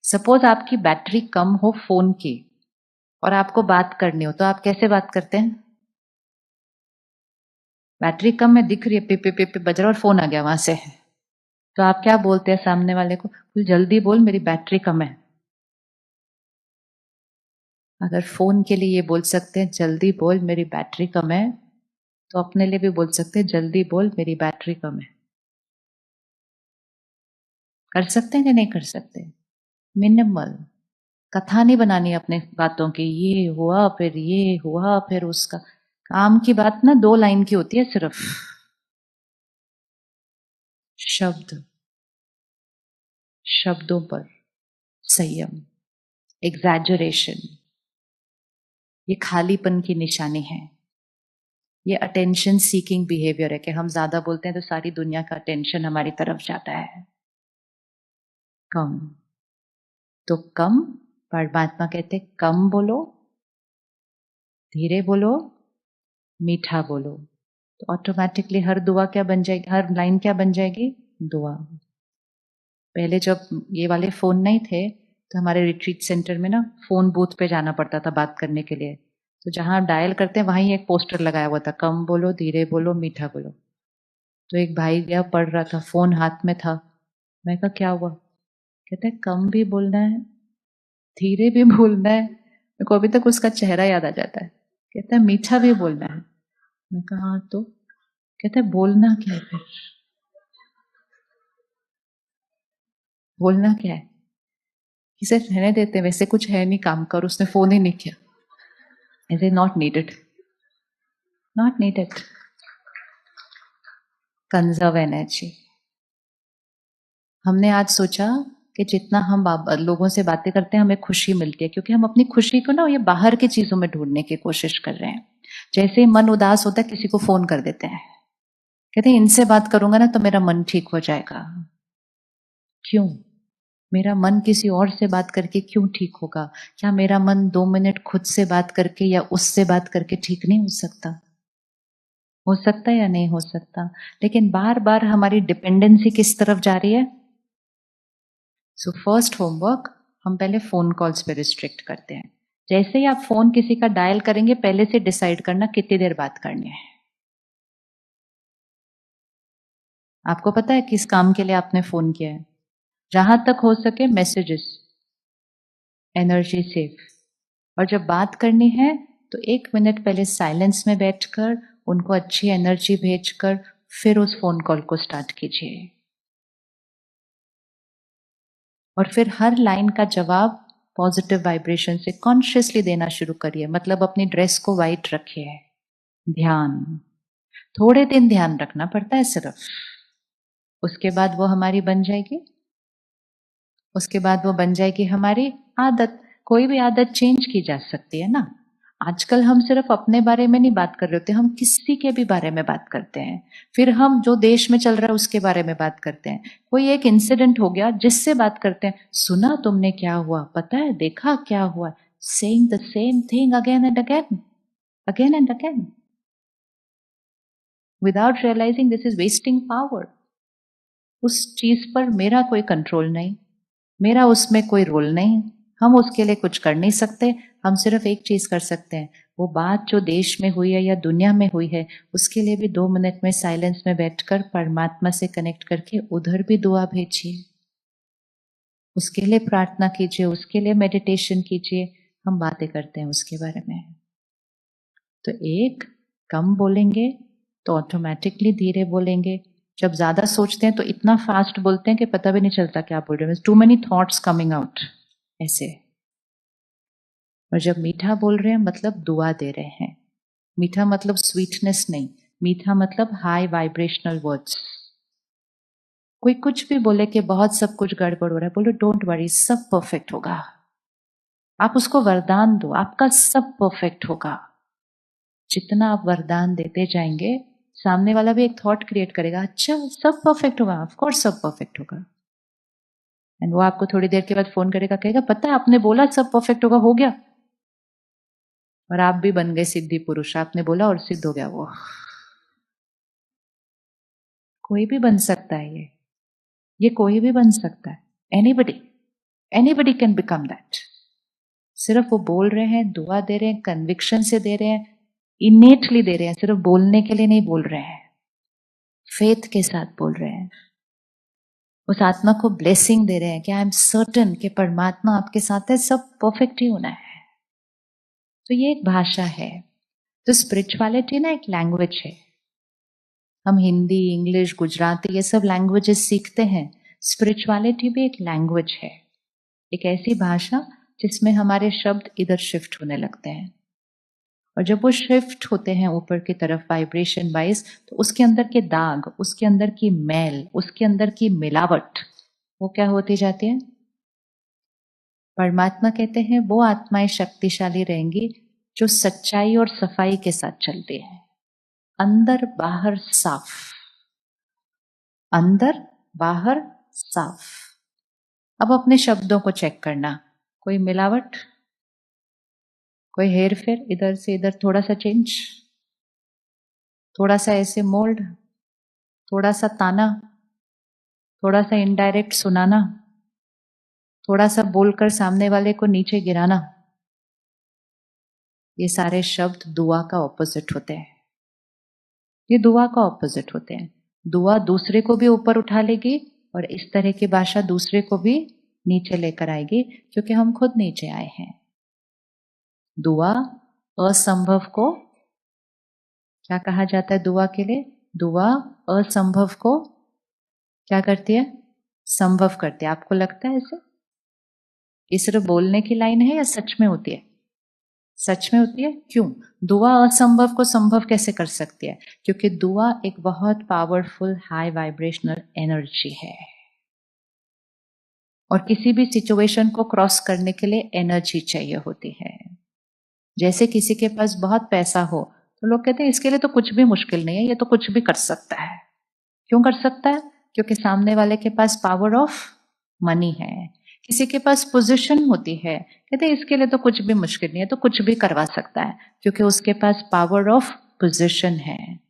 Suppose आपकी battery कम हो phone की और आपको बात करनी हो, तो आप कैसे बात करते हैं? बैटरी कम है, दिख रही है, पिप पिप पिप पिप बज रहा है और फोन आ गया वहां से, तो आप क्या बोलते हैं सामने वाले को? "तू जल्दी बोल, मेरी बैटरी कम है"। अगर फोन के लिए ये बोल सकते हैं जल्दी बोल मेरी बैटरी कम है, तो अपने लिए भी बोल सकते हैं जल्दी बोल मेरी बैटरी कम है। कर सकते हैं कि नहीं कर सकते? मिनिमल। कथा नहीं बनानी अपने बातों की, ये हुआ फिर ये हुआ फिर उसका। काम की बात ना 2 लाइन की होती है सिर्फ। शब्द, शब्दों पर संयम, एग्जैजरेशन, ये खालीपन की निशानी है। ये अटेंशन सीकिंग बिहेवियर है कि हम ज्यादा बोलते हैं तो सारी दुनिया का अटेंशन हमारी तरफ जाता है। कम, तो कम, परमात्मा कहते कम बोलो, धीरे बोलो, मीठा बोलो, तो ऑटोमेटिकली हर दुआ क्या बन जाएगी, हर लाइन क्या बन जाएगी? दुआ। पहले जब ये वाले फोन नहीं थे तो हमारे रिट्रीट सेंटर में ना फोन बूथ पे जाना पड़ता था बात करने के लिए। तो जहां डायल करते हैं वहीं एक पोस्टर लगाया हुआ था, कम बोलो, धीरे बोलो, मीठा बोलो। तो एक भाई गया, पढ़ रहा था, फोन हाथ में था। मैं कहा क्या हुआ? कहते हैं कम भी बोलना है, धीरे भी बोलना है। मेरे को अभी तक उसका चेहरा याद आ जाता है। कहता है मीठा भी बोलना है। मैं कहा हाँ तो? कहता है बोलना क्या है फिर? बोलना क्या है? इसे रहने देते, वैसे कुछ है नहीं, काम कर। उसने फोन ही नहीं किया। ऐसे not needed, not needed. Conserve energy. हमने आज सोचा कि जितना हम लोगों से बातें करते हैं हमें खुशी मिलती है, क्योंकि हम अपनी खुशी को ना ये बाहर की चीजों में ढूंढने की कोशिश कर रहे हैं। जैसे मन उदास होता है किसी को फोन कर देते हैं, कहते हैं इनसे बात करूंगा ना तो मेरा मन ठीक हो जाएगा। क्यों? मेरा मन किसी और से बात करके क्यों ठीक होगा? क्या मेरा मन 2 मिनट खुद से बात करके या उससे बात करके ठीक नहीं हो सकता? हो सकता है या नहीं हो सकता? लेकिन बार बार हमारी डिपेंडेंसी किस तरफ जा रही है? सो फर्स्ट होमवर्क, हम पहले फोन कॉल्स पे रिस्ट्रिक्ट करते हैं। जैसे ही आप फोन किसी का डायल करेंगे पहले से डिसाइड करना कितनी देर बात करनी है। आपको पता है किस काम के लिए आपने फोन किया है? जहां तक हो सके मैसेजेस, एनर्जी सेव। और जब बात करनी है तो 1 मिनट पहले साइलेंस में बैठकर उनको अच्छी एनर्जी भेजकर फिर उस फोन कॉल को स्टार्ट कीजिए। और फिर हर लाइन का जवाब पॉजिटिव वाइब्रेशन से कॉन्शियसली देना शुरू करिए। मतलब अपनी ड्रेस को वाइट रखिए। ध्यान, थोड़े दिन ध्यान रखना पड़ता है सिर्फ, उसके बाद वो हमारी बन जाएगी। उसके बाद वो बन जाएगी हमारी आदत। कोई भी आदत चेंज की जा सकती है ना। आजकल हम सिर्फ अपने बारे में नहीं बात कर रहे होते, हम किसी के भी बारे में बात करते हैं। फिर हम जो देश में चल रहा है उसके बारे में बात करते हैं। कोई एक इंसिडेंट हो गया जिससे बात करते हैं, सुना तुमने क्या हुआ, पता है, देखा क्या हुआ? Saying the same thing again and again, again and again, without realising this is wasting power. उस चीज पर मेरा कोई कंट्रोल नहीं, मेरा उसमें कोई रोल नहीं, हम उसके लिए कुछ कर नहीं सकते। हम सिर्फ एक चीज कर सकते हैं, वो बात जो देश में हुई है या दुनिया में हुई है उसके लिए भी 2 मिनट में साइलेंस में बैठकर परमात्मा से कनेक्ट करके उधर भी दुआ भेजिए, उसके लिए प्रार्थना कीजिए, उसके लिए मेडिटेशन कीजिए। हम बातें करते हैं उसके बारे में। तो एक, कम बोलेंगे तो ऑटोमेटिकली धीरे बोलेंगे। जब ज्यादा सोचते हैं तो इतना फास्ट बोलते हैं कि पता भी नहीं चलता क्या बोल रहे हैं, too many thoughts coming out ऐसे। और जब मीठा बोल रहे हैं मतलब दुआ दे रहे हैं। मीठा मतलब स्वीटनेस नहीं, मीठा मतलब हाई वाइब्रेशनल वर्ड्स। कोई कुछ भी बोले कि बहुत सब कुछ गड़बड़ हो रहा है, बोलो डोंट वरी, सब परफेक्ट होगा। आप उसको वरदान दो, आपका सब परफेक्ट होगा। जितना आप वरदान देते जाएंगे सामने वाला भी एक थॉट क्रिएट करेगा, अच्छा सब परफेक्ट होगा, ऑफ कोर्स सब परफेक्ट होगा। एंड वो आपको थोड़ी देर के बाद फोन करेगा, कहेगा पता है आपने बोला सब परफेक्ट होगा, हो गया। और आप भी बन गए सिद्धि पुरुष, आपने बोला और सिद्ध हो गया वो। कोई भी बन सकता है ये कोई भी बन सकता है, anybody. Anybody can become that. सिर्फ वो बोल रहे हैं, दुआ दे रहे हैं, कन्विक्शन से दे रहे हैं, इनेटली दे रहे हैं, सिर्फ बोलने के लिए नहीं बोल रहे हैं, फेथ के साथ बोल रहे हैं। उस आत्मा को ब्लेसिंग दे रहे हैं कि आई एम सर्टन कि परमात्मा आपके साथ है, सब परफेक्ट ही होना है। तो ये एक भाषा है। तो स्पिरिचुअलिटी ना एक लैंग्वेज है। हम हिंदी, इंग्लिश, गुजराती ये सब लैंग्वेजेस सीखते हैं। स्पिरिचुअलिटी भी एक लैंग्वेज है, एक ऐसी भाषा जिसमें हमारे शब्द इधर शिफ्ट होने लगते हैं। और जब वो शिफ्ट होते हैं ऊपर की तरफ वाइब्रेशन वाइज, तो उसके अंदर के दाग, उसके अंदर की मैल, उसके अंदर की मिलावट वो क्या होती जाती है? परमात्मा कहते हैं वो आत्माएं शक्तिशाली रहेंगी जो सच्चाई और सफाई के साथ चलती है, अंदर बाहर साफ, अंदर बाहर साफ। अब अपने शब्दों को चेक करना, कोई मिलावट, कोई हेर फेर, इधर से इधर थोड़ा सा चेंज, थोड़ा सा ऐसे मोल्ड, थोड़ा सा ताना, थोड़ा सा इनडायरेक्ट सुनाना, थोड़ा सा बोलकर सामने वाले को नीचे गिराना, ये सारे शब्द दुआ का ऑपोजिट होते हैं। ये दुआ का ऑपोजिट होते हैं। दुआ दूसरे को भी ऊपर उठा लेगी और इस तरह की भाषा दूसरे को भी नीचे लेकर आएगी, क्योंकि हम खुद नीचे आए हैं। दुआ असंभव को क्या कहा जाता है? दुआ के लिए दुआ असंभव को क्या करती है? संभव करती है। आपको लगता है ऐसे? ये सिर्फ बोलने की लाइन है या सच में होती है? सच में होती है। क्यों? दुआ असंभव को संभव कैसे कर सकती है? क्योंकि दुआ एक बहुत पावरफुल हाई वाइब्रेशनल एनर्जी है, और किसी भी सिचुएशन को क्रॉस करने के लिए एनर्जी चाहिए होती है। जैसे किसी के पास बहुत पैसा हो तो लोग कहते हैं इसके लिए तो कुछ भी मुश्किल नहीं है, ये तो कुछ भी कर सकता है। क्यों कर सकता है? क्योंकि सामने वाले के पास पावर ऑफ मनी है। किसी के पास पोजीशन होती है, कहते हैं इसके लिए तो कुछ भी मुश्किल नहीं है, तो कुछ भी करवा सकता है, क्योंकि उसके पास पावर ऑफ पोजीशन है।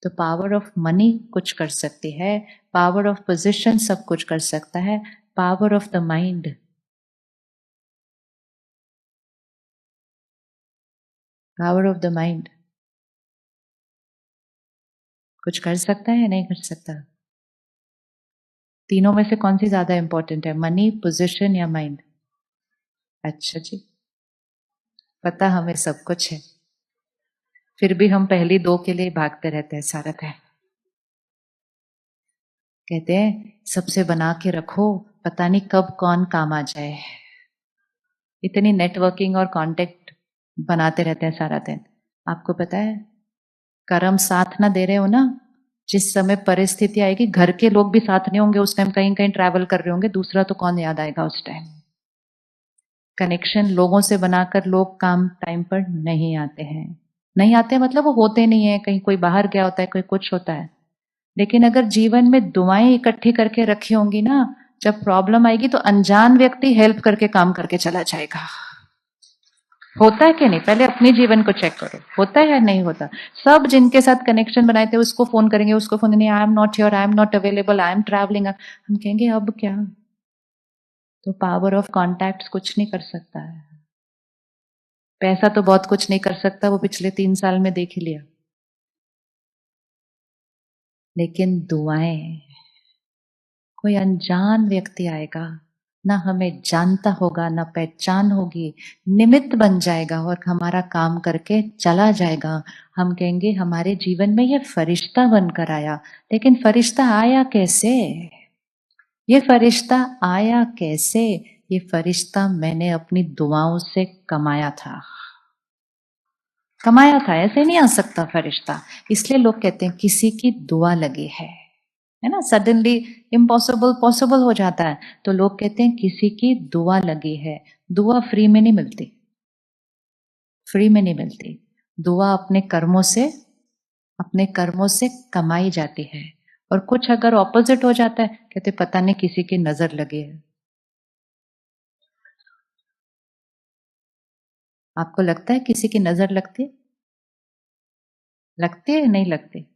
तो पावर ऑफ मनी कुछ कर सकती है, पावर ऑफ पोजीशन सब कुछ कर सकता है, power of the mind, power of the mind कुछ कर सकता है या नहीं कर सकता? तीनों में से कौन सी ज्यादा इंपॉर्टेंट है, मनी, पोजीशन या माइंड? अच्छा जी, पता हमें सब कुछ है, फिर भी हम पहली दो के लिए भागते रहते हैं सारा टाइम। कहते हैं सबसे बना के रखो, पता नहीं कब कौन काम आ जाए। इतनी नेटवर्किंग और कांटेक्ट बनाते रहते हैं सारा दिन। आपको पता है कर्म साथ ना दे रहे हो ना, जिस समय परिस्थिति आएगी घर के लोग भी साथ नहीं होंगे, उस टाइम कहीं कहीं ट्रैवल कर रहे होंगे, दूसरा तो कौन याद आएगा उस टाइम। कनेक्शन लोगों से बनाकर लोग काम टाइम पर नहीं आते हैं। नहीं आते मतलब वो होते नहीं है, कहीं कोई बाहर गया होता है, कोई कुछ होता है। लेकिन अगर जीवन में दुआएं इकट्ठी करके रखी होंगी ना, जब प्रॉब्लम आएगी तो अनजान व्यक्ति हेल्प करके काम करके चला जाएगा। होता है कि नहीं? पहले अपने जीवन को चेक करो, होता है या नहीं होता? सब जिनके साथ कनेक्शन बनाए थे उसको फोन करेंगे, उसको फोन नहीं, I am not here, I am not available, I am travelling, हम कहेंगे अब क्या? तो पावर ऑफ कॉन्टैक्ट कुछ नहीं कर सकता है। पैसा तो बहुत कुछ नहीं कर सकता, वो पिछले 3 साल में देख ही लिया। लेकिन दुआएं, कोई अनजान व्यक्ति आएगा, ना हमें जानता होगा, ना पहचान होगी, निमित्त बन जाएगा और हमारा काम करके चला जाएगा। हम कहेंगे हमारे जीवन में ये फरिश्ता बनकर आया। लेकिन फरिश्ता आया कैसे? ये फरिश्ता आया कैसे? ये फरिश्ता मैंने अपनी दुआओं से कमाया था, कमाया था, ऐसे नहीं आ सकता फरिश्ता। इसलिए लोग कहते हैं किसी की दुआ लगी है ना, सडनली इम्पॉसिबल पॉसिबल हो जाता है, तो लोग कहते हैं किसी की दुआ लगी है। दुआ फ्री में नहीं मिलती, फ्री में नहीं मिलती। दुआ अपने कर्मों से कमाई जाती है। और कुछ अगर ऑपोजिट हो जाता है, कहते पता नहीं किसी की नजर लगी है। आपको लगता है किसी की नजर लगती है? लगती है नहीं लगती?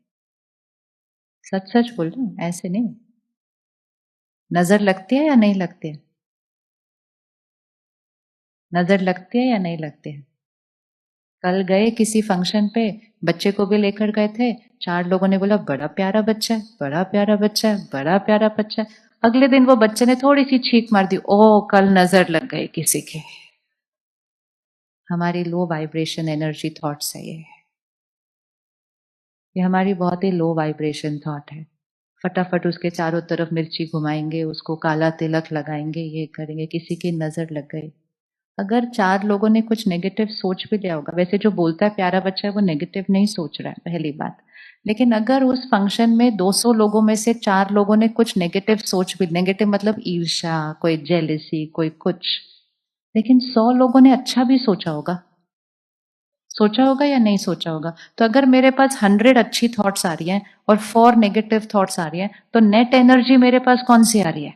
सच सच बोल रही हूं, ऐसे नहीं। नजर लगती है या नहीं लगती है? नजर लगती है या नहीं लगती है? कल गए किसी फंक्शन पे, बच्चे को भी लेकर गए थे, 4 लोगों ने बोला बड़ा प्यारा बच्चा है, बड़ा प्यारा बच्चा है, बड़ा प्यारा बच्चा है। अगले दिन वो बच्चे ने थोड़ी सी छींक मार दी, ओ कल नजर लग गई किसी के। हमारी लो वाइब्रेशन एनर्जी थॉट्स है ये हमारी बहुत ही लो वाइब्रेशन थॉट है। फटाफट उसके चारों तरफ मिर्ची घुमाएंगे, उसको काला तिलक लगाएंगे, ये करेंगे, किसी की नजर लग गई। अगर 4 लोगों ने कुछ नेगेटिव सोच भी लिया होगा, वैसे जो बोलता है प्यारा बच्चा है वो नेगेटिव नहीं सोच रहा है, पहली बात। लेकिन अगर उस फंक्शन में 200 लोगों में से 4 लोगों ने कुछ नेगेटिव सोच भी, नेगेटिव मतलब ईर्ष्या, कोई जेलिसी, कोई कुछ, लेकिन 100 लोगों ने अच्छा भी सोचा होगा, सोचा होगा या नहीं सोचा होगा? तो अगर मेरे पास 100 अच्छी थॉट्स आ रही हैं और 4 नेगेटिव थॉट्स आ रही हैं, तो नेट एनर्जी मेरे पास कौन सी आ रही है?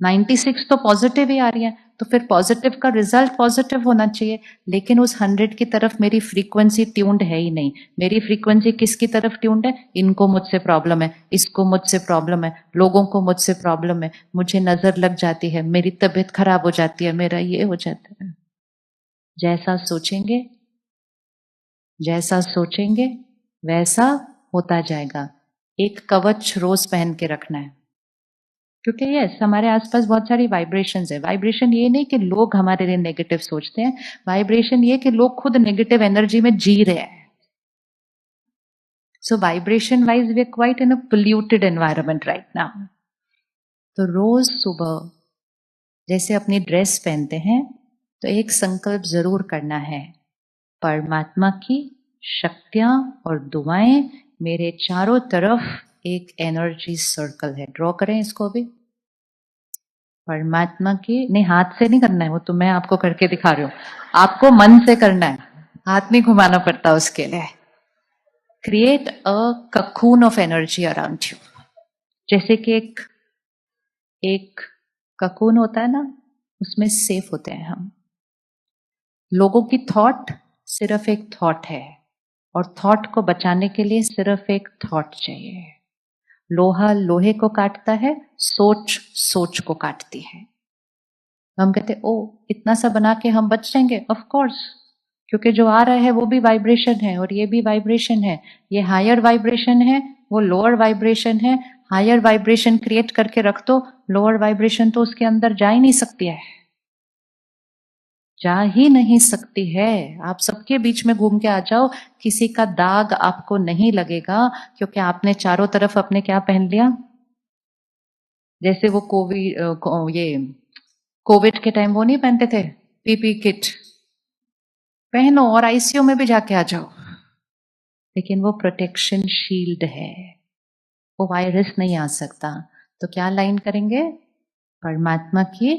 96 तो पॉजिटिव ही आ रही है। तो फिर पॉजिटिव का रिजल्ट पॉजिटिव होना चाहिए। लेकिन उस 100 की तरफ मेरी फ्रीक्वेंसी ट्यून्ड है ही नहीं। मेरी फ्रीक्वेंसी किसकी तरफ ट्यून्ड है? इनको मुझसे प्रॉब्लम है, इसको मुझसे प्रॉब्लम है, लोगों को मुझसे प्रॉब्लम है, मुझे नजर लग जाती है, मेरी तबीयत खराब हो जाती है, मेरा ये हो जाता है। जैसा सोचेंगे, जैसा सोचेंगे वैसा होता जाएगा। एक कवच रोज पहन के रखना है, क्योंकि यस हमारे आसपास बहुत सारी वाइब्रेशंस है। वाइब्रेशन ये नहीं कि लोग हमारे लिए नेगेटिव सोचते हैं, वाइब्रेशन ये कि लोग खुद नेगेटिव एनर्जी में जी रहे हैं। So vibration wise we are quite in a polluted environment right now. तो रोज सुबह जैसे अपनी ड्रेस पहनते हैं, तो एक संकल्प जरूर करना है, परमात्मा की शक्तियां और दुआएं मेरे चारों तरफ एक एनर्जी सर्कल है। ड्रॉ करें इसको भी। परमात्मा की, नहीं हाथ से नहीं करना है, वो तो मैं आपको करके दिखा रही हूं, आपको मन से करना है, हाथ नहीं घुमाना पड़ता उसके लिए। Create a cocoon of energy around you. जैसे कि एक ककून होता है ना, उसमें सेफ होते हैं हम। लोगों की थॉट सिर्फ एक थॉट है, और थॉट को बचाने के लिए सिर्फ एक थॉट चाहिए। लोहा लोहे को काटता है, सोच सोच को काटती है। हम कहते ओ इतना सा बना के हम बच जाएंगे, ऑफ कोर्स, क्योंकि जो आ रहा है वो भी वाइब्रेशन है और ये भी वाइब्रेशन है। ये हायर वाइब्रेशन है, वो लोअर वाइब्रेशन है। हायर वाइब्रेशन क्रिएट करके रख दो, लोअर वाइब्रेशन तो उसके अंदर जा ही नहीं सकती है, जा ही नहीं सकती है। आप सबके बीच में घूम के आ जाओ, किसी का दाग आपको नहीं लगेगा, क्योंकि आपने चारों तरफ अपने क्या पहन लिया। जैसे वो ये कोविड के टाइम वो नहीं पहनते थे पीपी किट, पहनो और आईसीयू में भी जाके आ जाओ, लेकिन वो प्रोटेक्शन शील्ड है, वो वायरस नहीं आ सकता। तो क्या लाइन करेंगे? परमात्मा की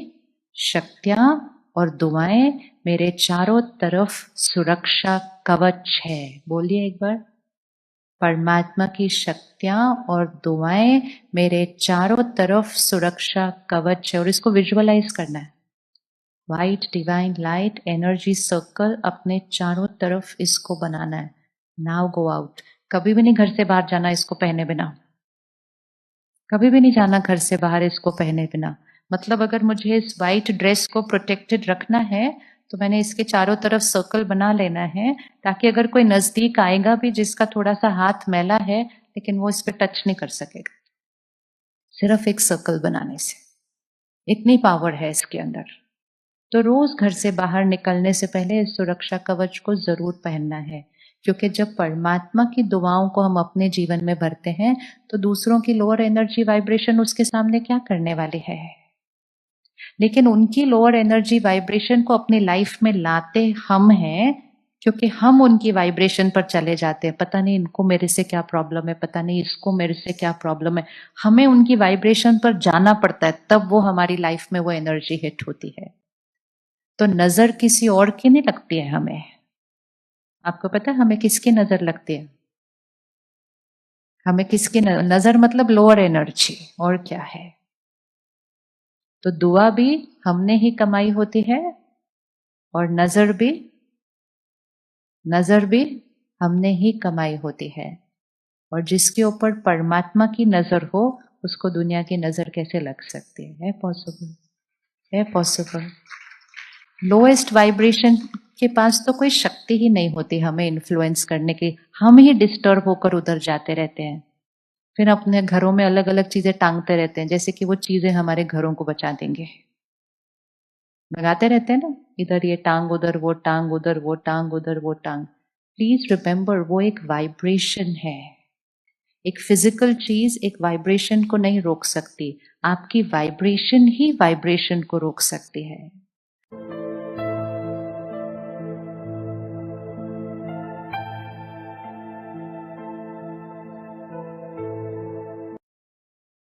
शक्तियां और दुआएं मेरे चारों तरफ सुरक्षा कवच है। बोलिए एक बार, परमात्मा की शक्तियां और दुआएं मेरे चारों तरफ सुरक्षा कवच है। और इसको विजुअलाइज करना है, white divine light energy circle अपने चारों तरफ इसको बनाना है। Now go out. कभी भी नहीं घर से बाहर जाना इसको पहने बिना, कभी भी नहीं जाना घर से बाहर इसको पहने बिना। मतलब अगर मुझे इस वाइट ड्रेस को प्रोटेक्टेड रखना है, तो मैंने इसके चारों तरफ सर्कल बना लेना है, ताकि अगर कोई नजदीक आएगा भी जिसका थोड़ा सा हाथ मैला है, लेकिन वो इस पर टच नहीं कर सकेगा, सिर्फ एक सर्कल बनाने से। इतनी पावर है इसके अंदर। तो रोज घर से बाहर निकलने से पहले इस सुरक्षा कवच को जरूर पहनना है, क्योंकि जब परमात्मा की दुआओं को हम अपने जीवन में भरते हैं, तो दूसरों की लोअर एनर्जी वाइब्रेशन उसके सामने क्या करने वाली है। लेकिन उनकी लोअर एनर्जी वाइब्रेशन को अपनी लाइफ में लाते हम हैं, क्योंकि हम उनकी वाइब्रेशन पर चले जाते हैं। पता नहीं इनको मेरे से क्या प्रॉब्लम है, पता नहीं इसको मेरे से क्या प्रॉब्लम है। हमें उनकी वाइब्रेशन पर जाना पड़ता है, तब वो हमारी लाइफ में वो एनर्जी हिट होती है। तो नजर किसी और की नहीं लगती है हमें। आपको पता है हमें किसकी नजर लगती है? हमें किसकी नजर मतलब लोअर एनर्जी, और क्या है। तो दुआ भी हमने ही कमाई होती है, और नजर भी हमने ही कमाई होती है। और जिसके ऊपर परमात्मा की नजर हो, उसको दुनिया की नजर कैसे लग सकती है? पॉसिबल? है पॉसिबल? लोएस्ट वाइब्रेशन के पास तो कोई शक्ति ही नहीं होती हमें इन्फ्लुएंस करने की, हम ही डिस्टर्ब होकर उधर जाते रहते हैं। फिर अपने घरों में अलग अलग चीजें टांगते रहते हैं, जैसे कि वो चीजें हमारे घरों को बचा देंगे। लगाते रहते हैं ना, इधर ये टांग, उधर वो टांग, उधर वो टांग, उधर वो टांग। प्लीज रिमेंबर, वो एक वाइब्रेशन है। एक फिजिकल चीज एक वाइब्रेशन को नहीं रोक सकती, आपकी वाइब्रेशन ही वाइब्रेशन को रोक सकती है।